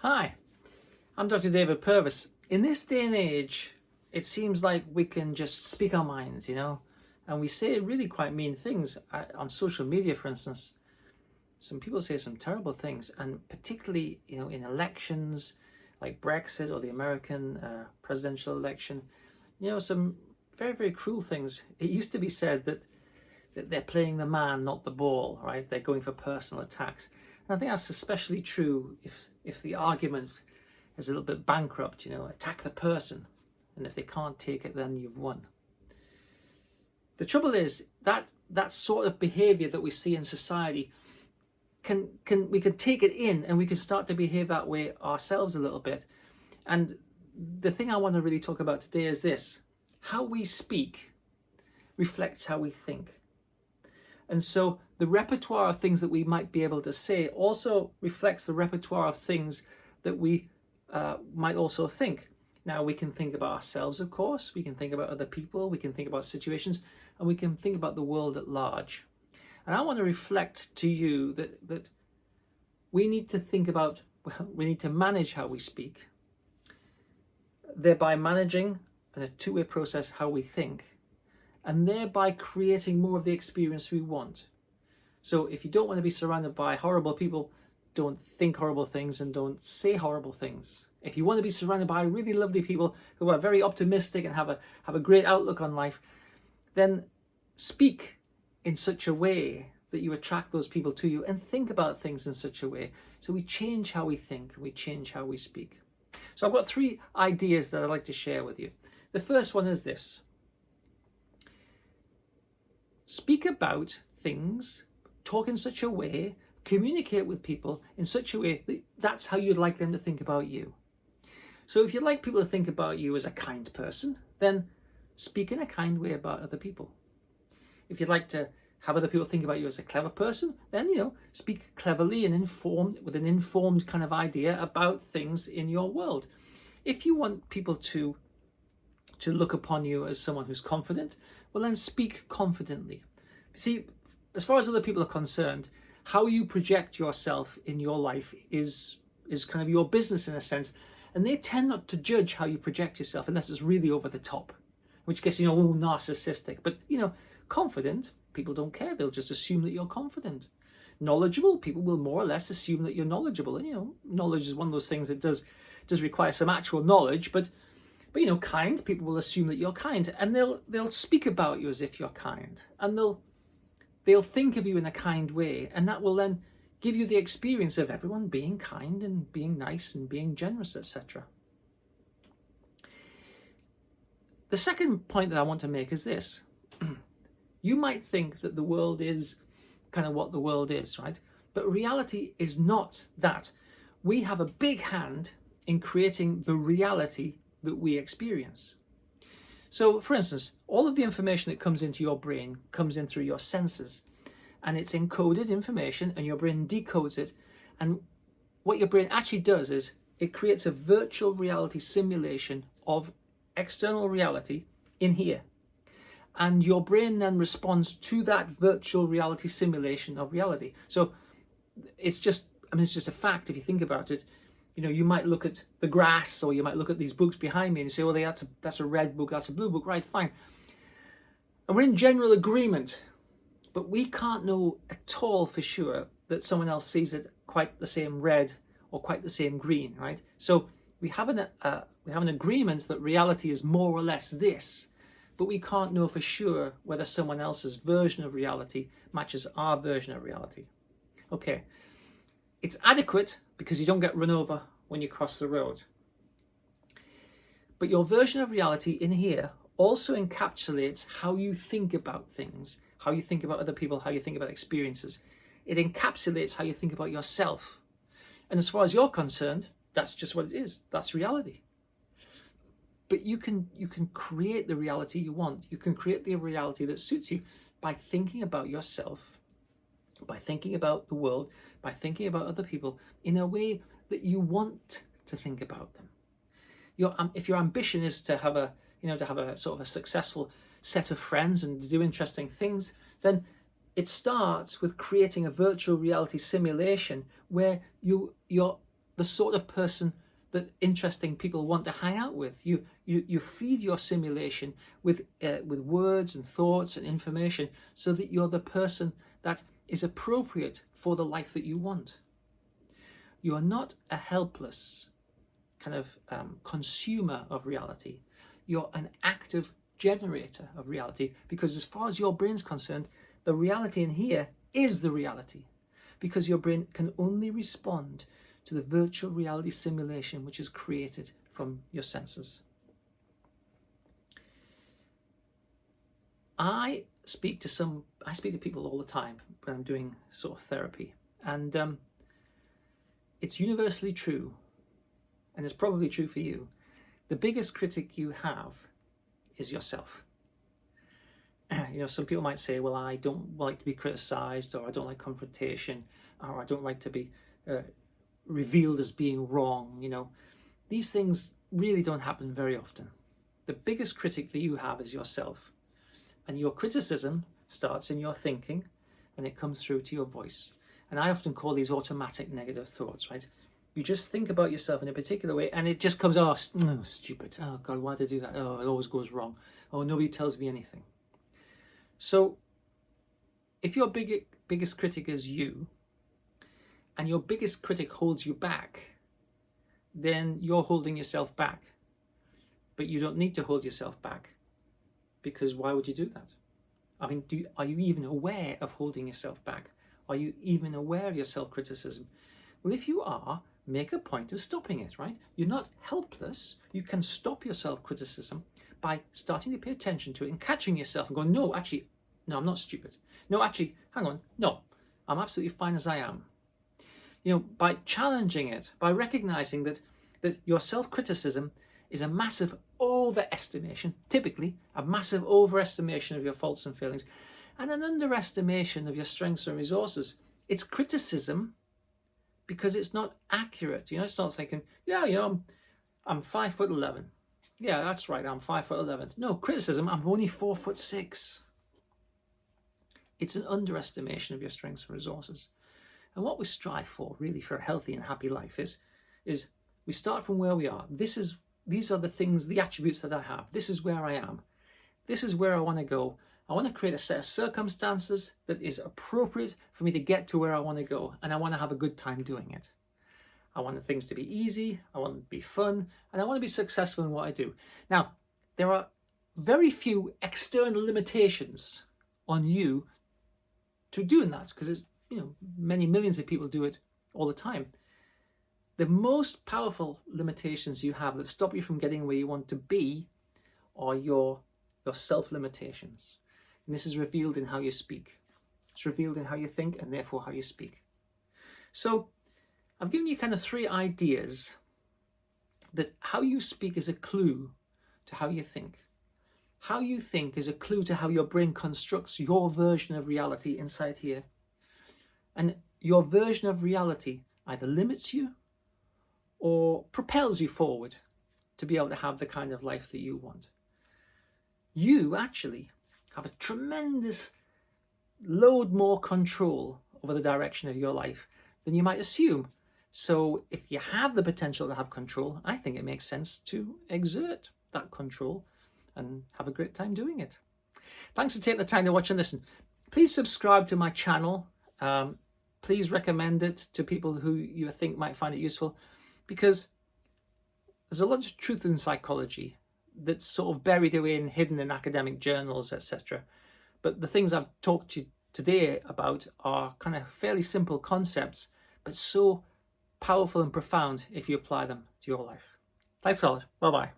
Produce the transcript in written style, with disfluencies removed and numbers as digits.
Hi, I'm Dr. David Purvis. In this day and age, it seems like we can just speak our minds, and we say really quite mean things. On social media, for instance, some people say some terrible things, and particularly, in elections like Brexit or the American presidential election, some very, very cruel things. It used to be said that they're playing the man, not the ball, right? They're going for personal attacks. And I think that's especially true if the argument is a little bit bankrupt, attack the person. And if they can't take it, then you've won. The trouble is that sort of behavior that we see in society we can take it in, and we can start to behave that way ourselves a little bit. And the thing I want to really talk about today is this: how we speak reflects how we think. And so the repertoire of things that we might be able to say also reflects the repertoire of things that we might also think. Now, we can think about ourselves, of course. We can think about other people. We can think about situations. And we can think about the world at large. And I want to reflect to you that we need to think about, we need to manage how we speak, thereby managing, in a two-way process, how we think, and thereby creating more of the experience we want. So if you don't want to be surrounded by horrible people, don't think horrible things and don't say horrible things. If you want to be surrounded by really lovely people who are very optimistic and have a great outlook on life, then speak in such a way that you attract those people to you, and think about things in such a way. So we change how we think, and we change how we speak. So I've got 3 ideas that I'd like to share with you. The first one is this: speak about things, talk in such a way, communicate with people in such a way that that's how you'd like them to think about you. So if you'd like people to think about you as a kind person, then speak in a kind way about other people. If you'd like to have other people think about you as a clever person, then, speak cleverly and with an informed kind of idea about things in your world. If you want people to look upon you as someone who's confident, well, then speak confidently. See, as far as other people are concerned, how you project yourself in your life is kind of your business in a sense. And they tend not to judge how you project yourself unless it's really over the top, which gets, narcissistic. But, confident, people don't care. They'll just assume that you're confident. Knowledgeable, people will more or less assume that you're knowledgeable. And, knowledge is one of those things that does require some actual knowledge, but kind, people will assume that you're kind, and they'll speak about you as if you're kind, and they'll think of you in a kind way, and that will then give you the experience of everyone being kind and being nice and being generous, etc. The second point that I want to make is this: you might think that the world is kind of what the world is, right? But reality is not that. We have a big hand in creating the reality that we experience. So, for instance, all of the information that comes into your brain comes in through your senses, and it's encoded information, and your brain decodes it. And what your brain actually does is it creates a virtual reality simulation of external reality in here. And your brain then responds to that virtual reality simulation of reality. So it's just a fact if you think about it. You might look at the grass, or you might look at these books behind me and say, well, that's a red book, that's a blue book, right, fine. And we're in general agreement, but we can't know at all for sure that someone else sees it quite the same red or quite the same green, right? So we have an agreement that reality is more or less this, but we can't know for sure whether someone else's version of reality matches our version of reality. Okay, it's adequate because you don't get run over when you cross the road. But your version of reality in here also encapsulates how you think about things, how you think about other people, how you think about experiences. It encapsulates how you think about yourself. And as far as you're concerned, that's just what it is. That's reality. But you can create the reality you want. You can create the reality that suits you by thinking about yourself, by thinking about the world, by thinking about other people in a way that you want to think about them. If your ambition is to have a sort of a successful set of friends and to do interesting things, then it starts with creating a virtual reality simulation where you're the sort of person that interesting people want to hang out with. You feed your simulation with words and thoughts and information so that you're the person that is appropriate for the life that you want. You are not a helpless kind of consumer of reality. You're an active generator of reality, because as far as your brain's concerned, the reality in here is the reality, because your brain can only respond to the virtual reality simulation which is created from your senses. I speak to people all the time when I'm doing sort of therapy, and it's universally true, and it's probably true for you. The biggest critic you have is yourself. Some people might say, well, I don't like to be criticized, or I don't like confrontation, or I don't like to be revealed as being wrong. These things really don't happen very often. The biggest critic that you have is yourself. And your criticism starts in your thinking, and it comes through to your voice. And I often call these automatic negative thoughts, right? You just think about yourself in a particular way, and it just comes, oh, stupid. Oh, God, why did I do that? Oh, it always goes wrong. Oh, nobody tells me anything. So if your biggest critic is you, and your biggest critic holds you back, then you're holding yourself back. But you don't need to hold yourself back, because why would you do that? I mean, are you even aware of holding yourself back? Are you even aware of your self-criticism? Well, if you are, make a point of stopping it, right? You're not helpless. You can stop your self-criticism by starting to pay attention to it and catching yourself and going, no, I'm not stupid. No, actually, hang on. No, I'm absolutely fine as I am. By challenging it, by recognizing that your self-criticism is a massive overestimation, typically a massive overestimation of your faults and failings, and an underestimation of your strengths and resources. It's criticism because it's not accurate. It's not thinking, I'm 5'11". Yeah, that's right, I'm 5'11". No, criticism, I'm only 4'6". It's an underestimation of your strengths and resources. And what we strive for, really, for a healthy and happy life is we start from where we are. These are the things, the attributes that I have. This is where I am. This is where I want to go. I want to create a set of circumstances that is appropriate for me to get to where I want to go. And I want to have a good time doing it. I want things to be easy. I want it to be fun. And I want to be successful in what I do. Now, there are very few external limitations on you to doing that, because it's, many millions of people do it all the time. The most powerful limitations you have that stop you from getting where you want to be are your self-limitations. And this is revealed in how you speak. It's revealed in how you think, and therefore how you speak. So I've given you kind of 3 ideas that how you speak is a clue to how you think. How you think is a clue to how your brain constructs your version of reality inside here. And your version of reality either limits you or propels you forward to be able to have the kind of life that you want. You actually have a tremendous load more control over the direction of your life than you might assume. So if you have the potential to have control, I think it makes sense to exert that control and have a great time doing it. Thanks for taking the time to watch and listen. Please subscribe to my channel. Please recommend it to people who you think might find it useful, because there's a lot of truth in psychology that's sort of buried away and hidden in academic journals, etc. But the things I've talked to you today about are kind of fairly simple concepts, but so powerful and profound if you apply them to your life. Thanks a lot. Bye-bye.